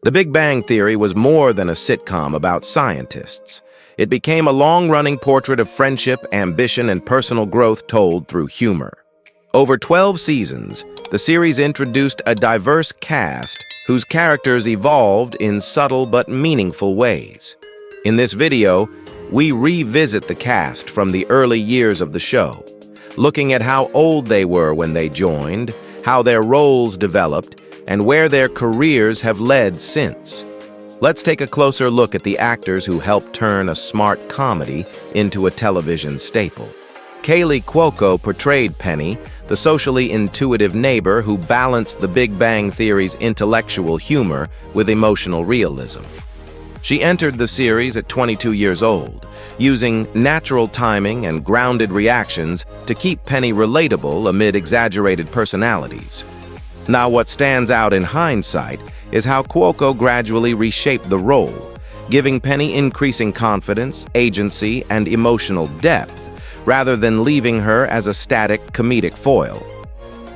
The Big Bang Theory was more than a sitcom about scientists. It became a long-running portrait of friendship, ambition, and personal growth told through humor. Over 12 seasons, the series introduced a diverse cast whose characters evolved in subtle but meaningful ways. In this video, we revisit the cast from the early years of the show, looking at how old they were when they joined, how their roles developed, and where their careers have led since. Let's take a closer look at the actors who helped turn a smart comedy into a television staple. Kaley Cuoco portrayed Penny, the socially intuitive neighbor who balanced The Big Bang Theory's intellectual humor with emotional realism. She entered the series at 22 years old, using natural timing and grounded reactions to keep Penny relatable amid exaggerated personalities. Now, what stands out in hindsight is how Cuoco gradually reshaped the role, giving Penny increasing confidence, agency, and emotional depth, rather than leaving her as a static comedic foil.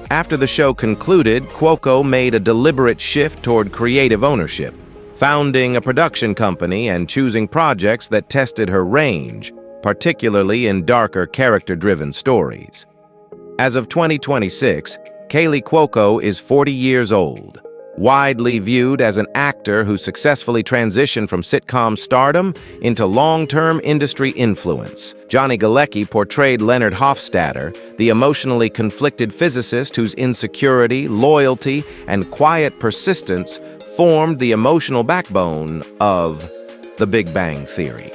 After the show concluded, Cuoco made a deliberate shift toward creative ownership, founding a production company and choosing projects that tested her range, particularly in darker character-driven stories. As of 2026, Kaley Cuoco is 40 years old, widely viewed as an actor who successfully transitioned from sitcom stardom into long-term industry influence. Johnny Galecki portrayed Leonard Hofstadter, the emotionally conflicted physicist whose insecurity, loyalty, and quiet persistence formed the emotional backbone of The Big Bang Theory.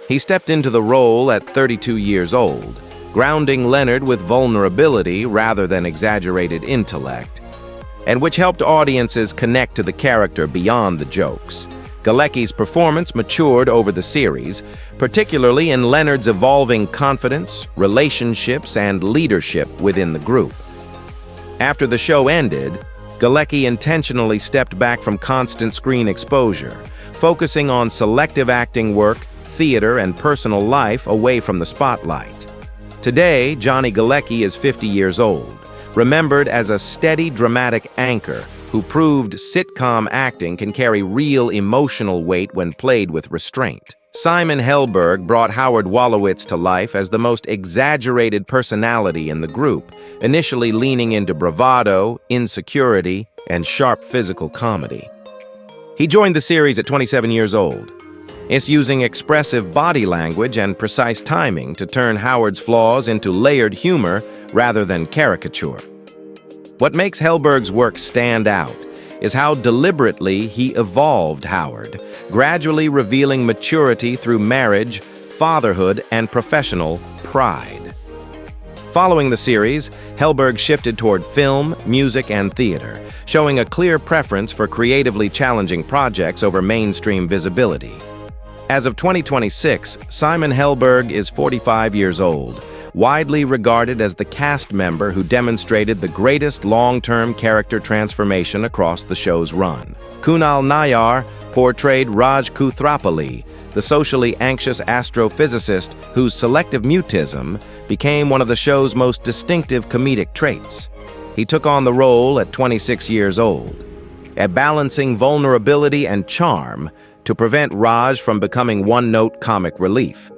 He stepped into the role at 32 years old, grounding Leonard with vulnerability rather than exaggerated intellect, and which helped audiences connect to the character beyond the jokes. Galecki's performance matured over the series, particularly in Leonard's evolving confidence, relationships, and leadership within the group. After the show ended, Galecki intentionally stepped back from constant screen exposure, focusing on selective acting work, theater, and personal life away from the spotlight. Today, Johnny Galecki is 50 years old, remembered as a steady, dramatic anchor who proved sitcom acting can carry real emotional weight when played with restraint. Simon Helberg brought Howard Wolowitz to life as the most exaggerated personality in the group, initially leaning into bravado, insecurity, and sharp physical comedy. He joined the series at 27 years old. It's using expressive body language and precise timing to turn Howard's flaws into layered humor rather than caricature. What makes Helberg's work stand out is how deliberately he evolved Howard, gradually revealing maturity through marriage, fatherhood, and professional pride. Following the series, Helberg shifted toward film, music, and theater, showing a clear preference for creatively challenging projects over mainstream visibility. As of 2026, Simon Helberg is 45 years old, widely regarded as the cast member who demonstrated the greatest long-term character transformation across the show's run. Kunal Nayyar portrayed Rauch, the socially anxious astrophysicist whose selective mutism became one of the show's most distinctive comedic traits. He took on the role at 26 years old, balancing vulnerability and charm to prevent Rauch from becoming one-note comic relief.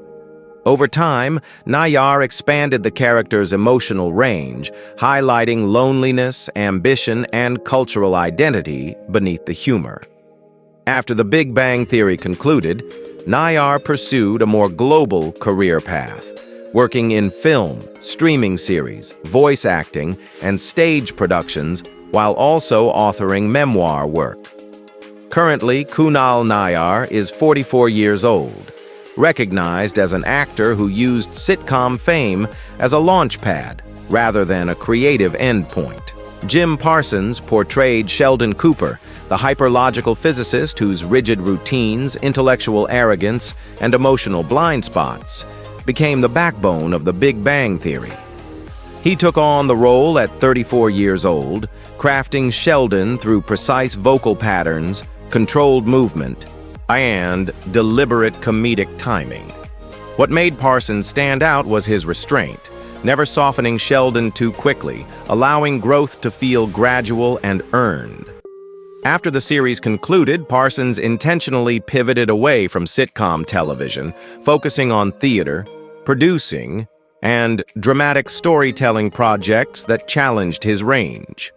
Over time, Nayyar expanded the character's emotional range, highlighting loneliness, ambition, and cultural identity beneath the humor. After The Big Bang Theory concluded, Nayyar pursued a more global career path, working in film, streaming series, voice acting, and stage productions, while also authoring memoir work. Currently, Kunal Nayyar is 44 years old, recognized as an actor who used sitcom fame as a launchpad rather than a creative endpoint. Jim Parsons portrayed Sheldon Cooper, the hyper-logical physicist whose rigid routines, intellectual arrogance, and emotional blind spots became the backbone of The Big Bang Theory. He took on the role at 34 years old, crafting Sheldon through precise vocal patterns, controlled movement, and deliberate comedic timing. What made Parsons stand out was his restraint, never softening Sheldon too quickly, allowing growth to feel gradual and earned. After the series concluded, Parsons intentionally pivoted away from sitcom television, focusing on theater, producing, and dramatic storytelling projects that challenged his range.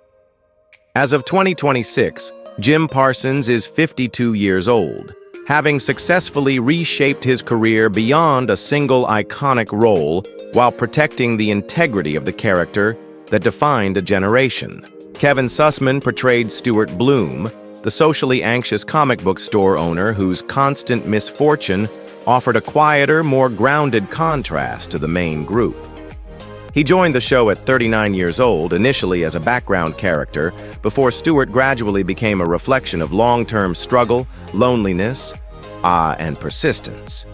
As of 2026, Jim Parsons is 52 years old, having successfully reshaped his career beyond a single iconic role while protecting the integrity of the character that defined a generation. Kevin Sussman portrayed Stuart Bloom, the socially anxious comic book store owner whose constant misfortune offered a quieter, more grounded contrast to the main group. He joined the show at 39 years old, initially as a background character, before Stuart gradually became a reflection of long-term struggle, loneliness, and persistence.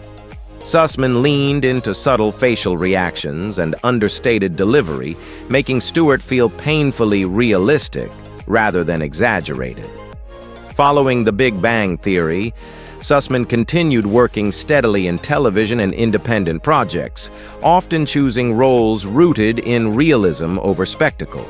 Sussman leaned into subtle facial reactions and understated delivery, making Stuart feel painfully realistic rather than exaggerated. Following The Big Bang Theory, Sussman continued working steadily in television and independent projects, often choosing roles rooted in realism over spectacle.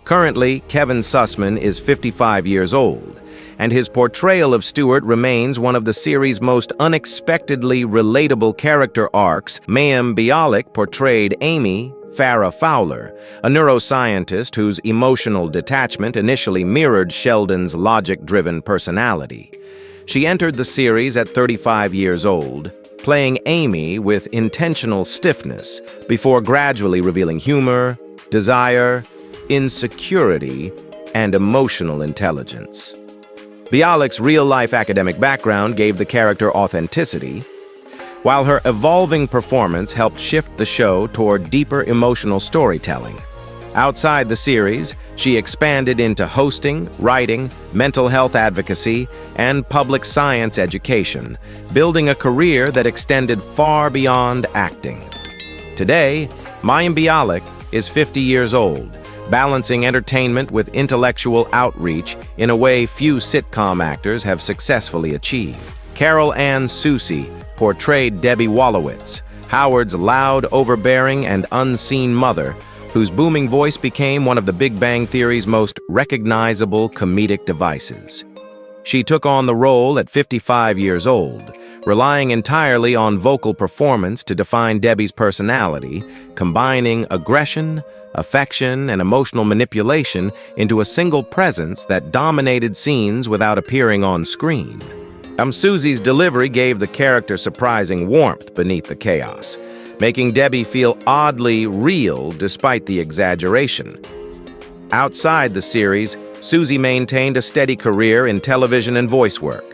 Currently, Kevin Sussman is 55 years old, and his portrayal of Stuart remains one of the series' most unexpectedly relatable character arcs. Mayim Bialik portrayed Amy Farrah Fowler, a neuroscientist whose emotional detachment initially mirrored Sheldon's logic-driven personality. She entered the series at 35 years old, playing Amy with intentional stiffness before gradually revealing humor, desire, insecurity, and emotional intelligence. Bialik's real-life academic background gave the character authenticity, while her evolving performance helped shift the show toward deeper emotional storytelling. Outside the series, she expanded into hosting, writing, mental health advocacy, and public science education, building a career that extended far beyond acting. Today, Mayim Bialik is 50 years old, balancing entertainment with intellectual outreach in a way few sitcom actors have successfully achieved. Carol Ann Susi portrayed Debbie Wolowitz, Howard's loud, overbearing, and unseen mother, whose booming voice became one of the Big Bang Theory's most recognizable comedic devices. She took on the role at 55 years old, relying entirely on vocal performance to define Debbie's personality, combining aggression, affection, and emotional manipulation into a single presence that dominated scenes without appearing on screen. Susi's delivery gave the character surprising warmth beneath the chaos, making Debbie feel oddly real despite the exaggeration. Outside the series, Susi maintained a steady career in television and voice work.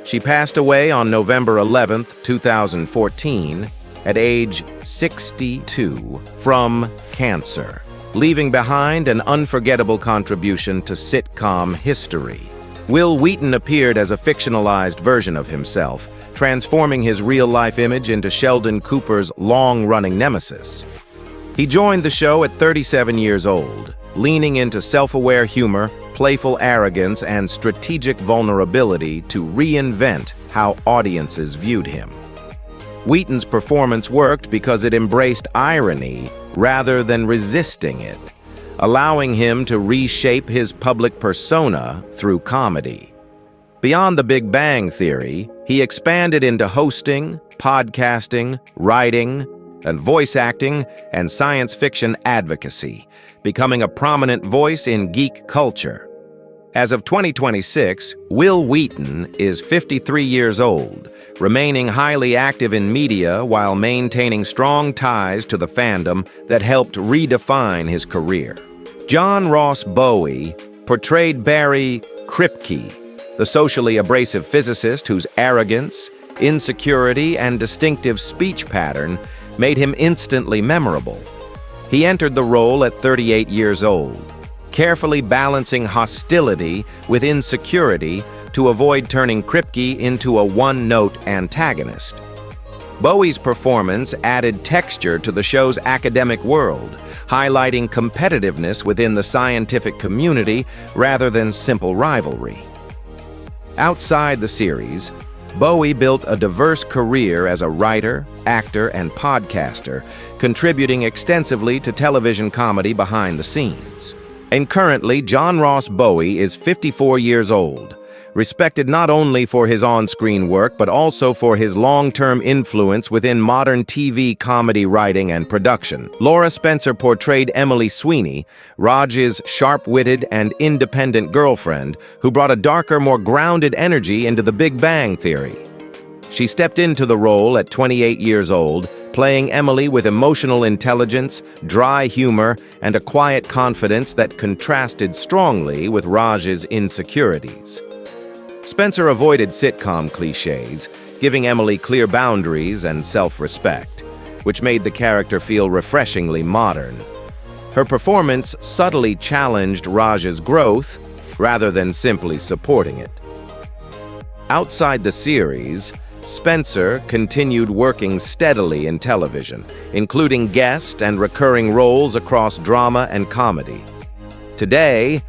She passed away on November 11, 2014, at age 62 from cancer, leaving behind an unforgettable contribution to sitcom history. Wil Wheaton appeared as a fictionalized version of himself, transforming his real-life image into Sheldon Cooper's long-running nemesis. He joined the show at 37 years old, leaning into self-aware humor, playful arrogance, and strategic vulnerability to reinvent how audiences viewed him. Wheaton's performance worked because it embraced irony rather than resisting it, allowing him to reshape his public persona through comedy. Beyond The Big Bang Theory, he expanded into hosting, podcasting, writing, and voice acting and science fiction advocacy, becoming a prominent voice in geek culture. As of 2026, Wil Wheaton is 53 years old, remaining highly active in media while maintaining strong ties to the fandom that helped redefine his career. John Ross Bowie portrayed Barry Kripke, the socially abrasive physicist whose arrogance, insecurity, and distinctive speech pattern made him instantly memorable. He entered the role at 38 years old, carefully balancing hostility with insecurity to avoid turning Kripke into a one-note antagonist. Bowie's performance added texture to the show's academic world, highlighting competitiveness within the scientific community rather than simple rivalry. Outside the series, Bowie built a diverse career as a writer, actor, and podcaster, contributing extensively to television comedy behind the scenes. And currently, John Ross Bowie is 54 years old, respected not only for his on-screen work but also for his long-term influence within modern TV comedy writing and production. Laura Spencer portrayed Emily Sweeney, Rauch's sharp-witted and independent girlfriend, who brought a darker, more grounded energy into The Big Bang Theory. She stepped into the role at 28 years old, playing Emily with emotional intelligence, dry humor, and a quiet confidence that contrasted strongly with Rauch's insecurities. Spencer avoided sitcom cliches, giving Emily clear boundaries and self-respect, which made the character feel refreshingly modern. Her performance subtly challenged Rauch's growth rather than simply supporting it. Outside the series, Spencer continued working steadily in television, including guest and recurring roles across drama and comedy. Today,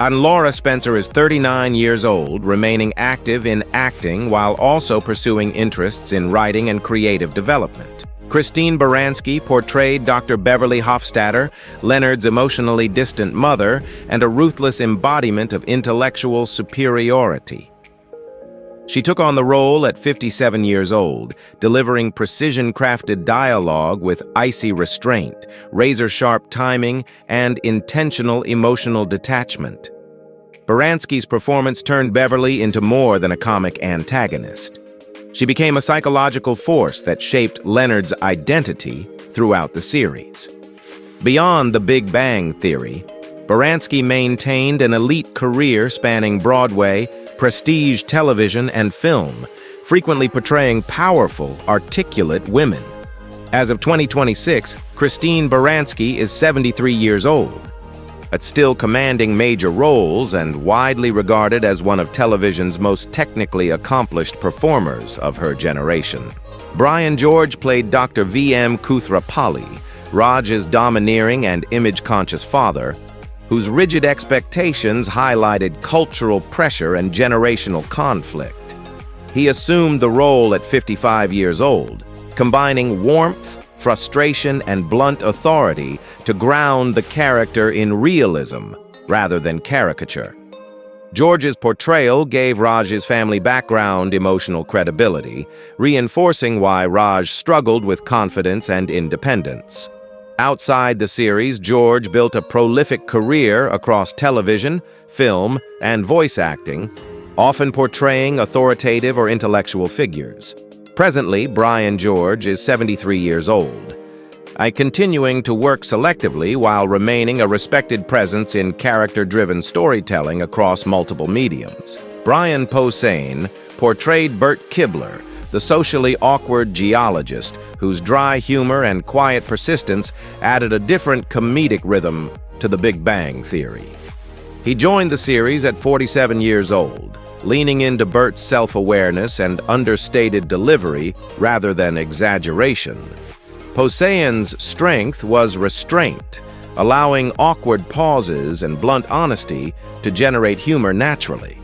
Laura Spencer is 39 years old, remaining active in acting while also pursuing interests in writing and creative development. Christine Baranski portrayed Dr. Beverly Hofstadter, Leonard's emotionally distant mother, and a ruthless embodiment of intellectual superiority. She took on the role at 57 years old, delivering precision-crafted dialogue with icy restraint, razor-sharp timing, and intentional emotional detachment. Baranski's performance turned Beverly into more than a comic antagonist. She became a psychological force that shaped Leonard's identity throughout the series. Beyond The Big Bang Theory, Baranski maintained an elite career spanning Broadway, prestige television, and film, frequently portraying powerful, articulate women. As of 2026, Christine Baranski is 73 years old, but still commanding major roles and widely regarded as one of television's most technically accomplished performers of her generation. Brian George played Dr. V.M. Kuthrapalli, Rauch's domineering and image-conscious father, whose rigid expectations highlighted cultural pressure and generational conflict. He assumed the role at 55 years old, combining warmth, frustration, and blunt authority to ground the character in realism rather than caricature. George's portrayal gave Rauch's family background emotional credibility, reinforcing why Rauch struggled with confidence and independence. Outside the series, George built a prolific career across television, film, and voice acting, often portraying authoritative or intellectual figures. Presently, Brian George is 73 years old, continuing to work selectively while remaining a respected presence in character-driven storytelling across multiple mediums. Brian Posehn portrayed Bert Kibler, the socially awkward geologist whose dry humor and quiet persistence added a different comedic rhythm to The Big Bang Theory. He joined the series at 47 years old, leaning into Bert's self-awareness and understated delivery rather than exaggeration. Posehn's strength was restraint, allowing awkward pauses and blunt honesty to generate humor naturally.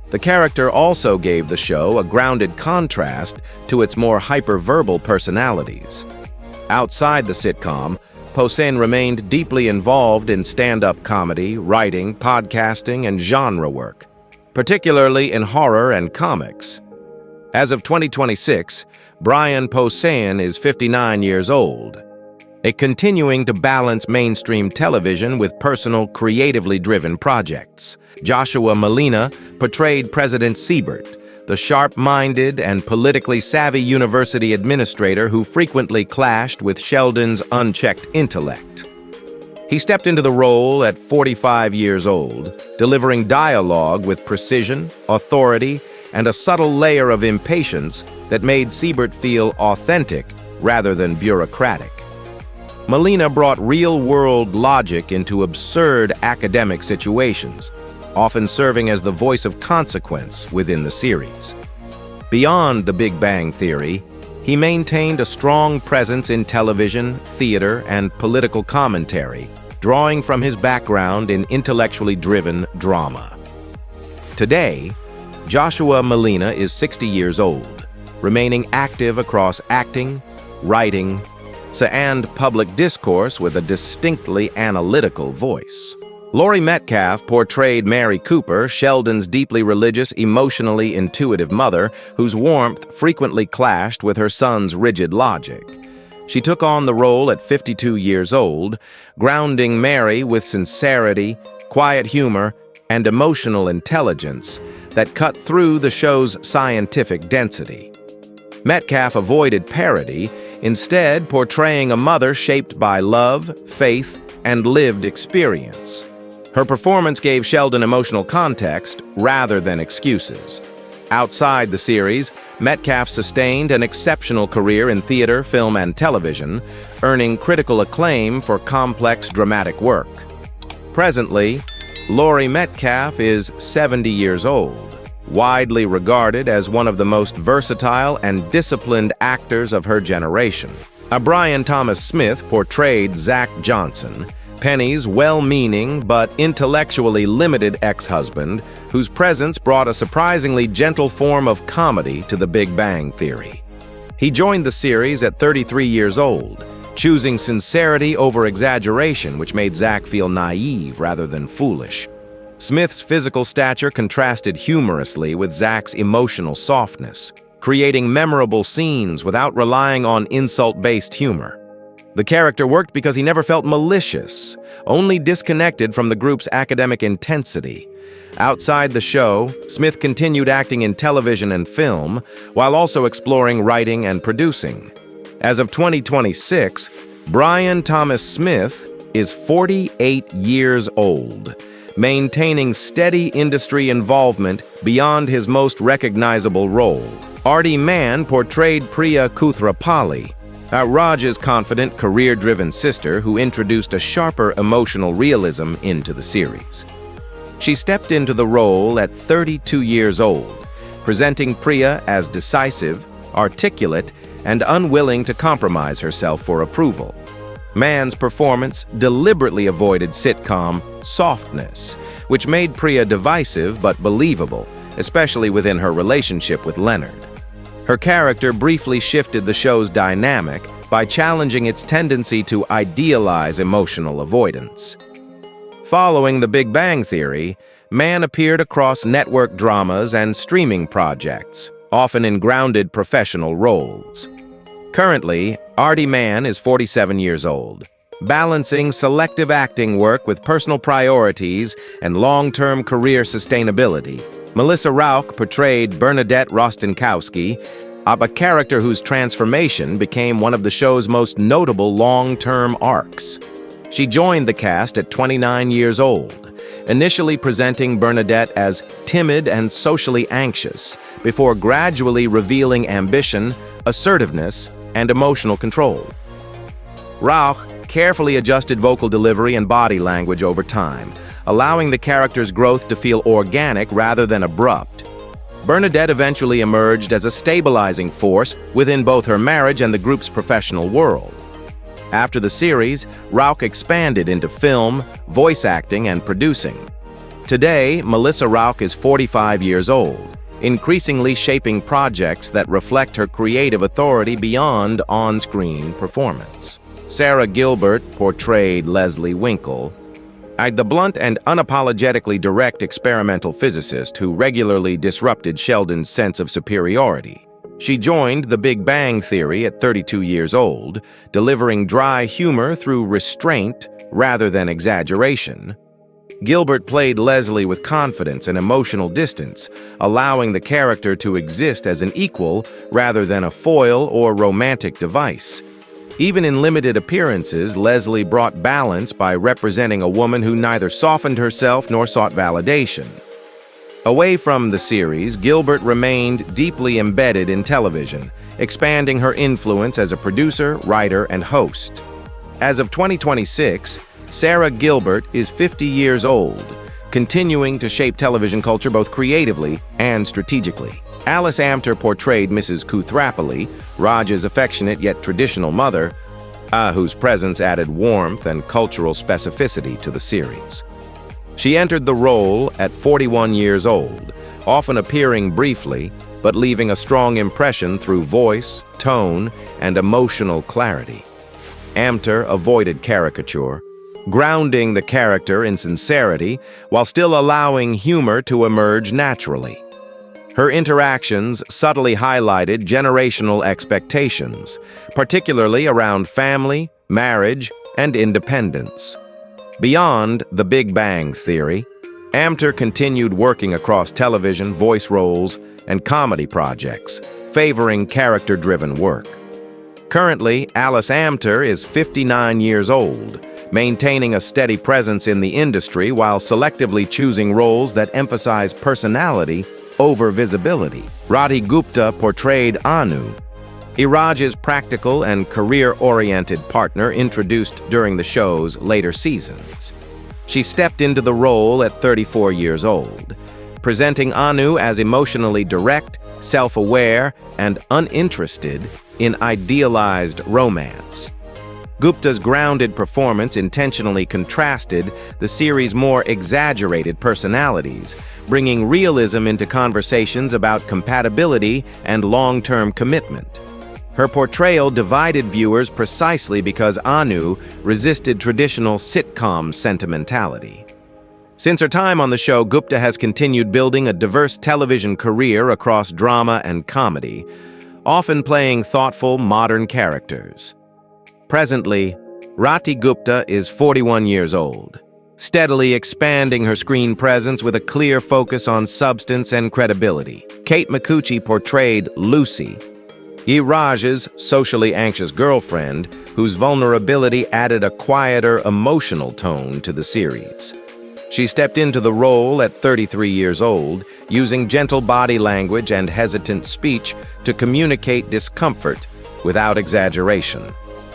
The character also gave the show a grounded contrast to its more hyperverbal personalities. Outside the sitcom, Posehn remained deeply involved in stand-up comedy, writing, podcasting, and genre work, particularly in horror and comics. As of 2026, Brian Posehn is 59 years old, continuing to balance mainstream television with personal, creatively driven projects. Joshua Malina portrayed President Siebert, the sharp-minded and politically savvy university administrator who frequently clashed with Sheldon's unchecked intellect. He stepped into the role at 45 years old, delivering dialogue with precision, authority, and a subtle layer of impatience that made Siebert feel authentic rather than bureaucratic. Malina brought real-world logic into absurd academic situations, often serving as the voice of consequence within the series. Beyond The Big Bang Theory, he maintained a strong presence in television, theater, and political commentary, drawing from his background in intellectually driven drama. Today, Joshua Malina is 60 years old, remaining active across acting, writing, and public discourse with a distinctly analytical voice. Laurie Metcalf portrayed Mary Cooper, Sheldon's deeply religious, emotionally intuitive mother, whose warmth frequently clashed with her son's rigid logic. She took on the role at 52 years old, grounding Mary with sincerity, quiet humor, and emotional intelligence that cut through the show's scientific density. Metcalf avoided parody, instead portraying a mother shaped by love, faith, and lived experience. Her performance gave Sheldon emotional context rather than excuses. Outside the series, Metcalf sustained an exceptional career in theater, film, and television, earning critical acclaim for complex dramatic work. Presently, Laurie Metcalf is 70 years old, widely regarded as one of the most versatile and disciplined actors of her generation. Brian Thomas Smith portrayed Zack Johnson, Penny's well-meaning but intellectually limited ex-husband, whose presence brought a surprisingly gentle form of comedy to The Big Bang Theory. He joined the series at 33 years old, choosing sincerity over exaggeration, which made Zack feel naive rather than foolish. Smith's physical stature contrasted humorously with Zack's emotional softness, creating memorable scenes without relying on insult-based humor. The character worked because he never felt malicious, only disconnected from the group's academic intensity. Outside the show, Smith continued acting in television and film, while also exploring writing and producing. As of 2026, Brian Thomas Smith is 48 years old, maintaining steady industry involvement beyond his most recognizable role. Aarti Mann portrayed Priya Kuthrapalli, Rauch's confident, career-driven sister who introduced a sharper emotional realism into the series. She stepped into the role at 32 years old, presenting Priya as decisive, articulate, and unwilling to compromise herself for approval. Mann's performance deliberately avoided sitcom softness, which made Priya divisive but believable, especially within her relationship with Leonard. Her character briefly shifted the show's dynamic by challenging its tendency to idealize emotional avoidance. Following The Big Bang Theory, Mann appeared across network dramas and streaming projects, often in grounded professional roles. Currently, Aarti Mann is 47 years old, balancing selective acting work with personal priorities and long-term career sustainability. Melissa Rauch portrayed Bernadette Rostenkowski, a character whose transformation became one of the show's most notable long-term arcs. She joined the cast at 29 years old, initially presenting Bernadette as timid and socially anxious, before gradually revealing ambition, assertiveness, and emotional control. Rauch carefully adjusted vocal delivery and body language over time, allowing the character's growth to feel organic rather than abrupt. Bernadette eventually emerged as a stabilizing force within both her marriage and the group's professional world. After the series, Rauch expanded into film, voice acting, and producing. Today, Melissa Rauch is 45 years old, increasingly shaping projects that reflect her creative authority beyond on-screen performance. Sara Gilbert portrayed Leslie Winkle, the blunt and unapologetically direct experimental physicist who regularly disrupted Sheldon's sense of superiority. She joined The Big Bang Theory at 32 years old, delivering dry humor through restraint rather than exaggeration. Gilbert played Leslie with confidence and emotional distance, allowing the character to exist as an equal rather than a foil or romantic device. Even in limited appearances, Leslie brought balance by representing a woman who neither softened herself nor sought validation. Away from the series, Gilbert remained deeply embedded in television, expanding her influence as a producer, writer, and host. As of 2026, Sara Gilbert is 50 years old, continuing to shape television culture both creatively and strategically. Alice Amter portrayed Mrs. Kuthrapalli, Rauch's affectionate yet traditional mother, whose presence added warmth and cultural specificity to the series. She entered the role at 41 years old, often appearing briefly, but leaving a strong impression through voice, tone, and emotional clarity. Amter avoided caricature, grounding the character in sincerity while still allowing humor to emerge naturally. Her interactions subtly highlighted generational expectations, particularly around family, marriage, and independence. Beyond The Big Bang Theory, Amter continued working across television, voice roles, and comedy projects, favoring character-driven work. Currently, Alice Amter is 59 years old, maintaining a steady presence in the industry while selectively choosing roles that emphasize personality over visibility. Rati Gupta portrayed Anu, Iraj's practical and career-oriented partner introduced during the show's later seasons. She stepped into the role at 34 years old, presenting Anu as emotionally direct, self-aware, and uninterested in idealized romance. Gupta's grounded performance intentionally contrasted the series' more exaggerated personalities, bringing realism into conversations about compatibility and long-term commitment. Her portrayal divided viewers precisely because Anu resisted traditional sitcom sentimentality. Since her time on the show, Gupta has continued building a diverse television career across drama and comedy, often playing thoughtful, modern characters. Presently, Rati Gupta is 41 years old, steadily expanding her screen presence with a clear focus on substance and credibility. Kate Micucci portrayed Lucy, Iraj's socially anxious girlfriend, whose vulnerability added a quieter, emotional tone to the series. She stepped into the role at 33 years old, using gentle body language and hesitant speech to communicate discomfort without exaggeration.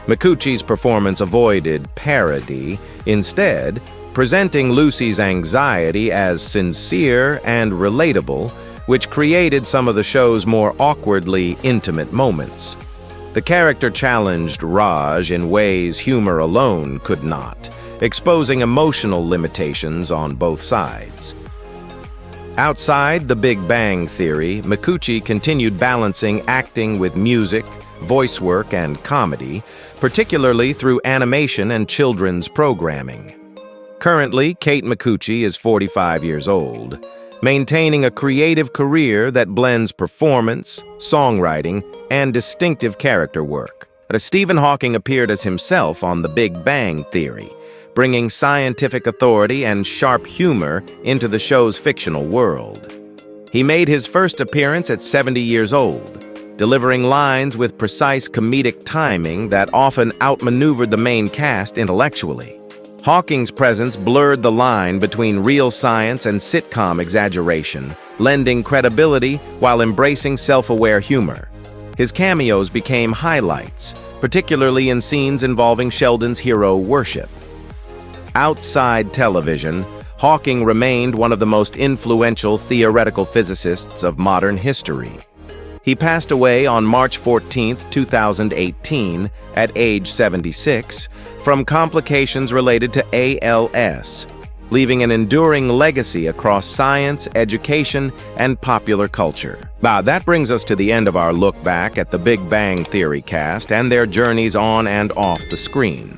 Micucci's performance avoided parody, instead presenting Lucy's anxiety as sincere and relatable, which created some of the show's more awkwardly intimate moments. The character challenged Rauch in ways humor alone could not, exposing emotional limitations on both sides. Outside The Big Bang Theory, Micucci continued balancing acting with music, voice work, and comedy, particularly through animation and children's programming. Currently, Kate Micucci is 45 years old, maintaining a creative career that blends performance, songwriting, and distinctive character work. Stephen Hawking appeared as himself on The Big Bang Theory, bringing scientific authority and sharp humor into the show's fictional world. He made his first appearance at 70 years old, delivering lines with precise comedic timing that often outmaneuvered the main cast intellectually. Hawking's presence blurred the line between real science and sitcom exaggeration, lending credibility while embracing self-aware humor. His cameos became highlights, particularly in scenes involving Sheldon's hero worship. Outside television, Hawking remained one of the most influential theoretical physicists of modern history. He passed away on March 14, 2018, at age 76, from complications related to ALS, leaving an enduring legacy across science, education, and popular culture. That brings us to the end of our look back at the Big Bang Theory cast and their journeys on and off the screen.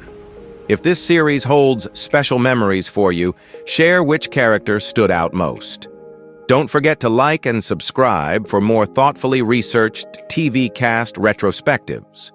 If this series holds special memories for you, share which character stood out most. Don't forget to like and subscribe for more thoughtfully researched TV cast retrospectives.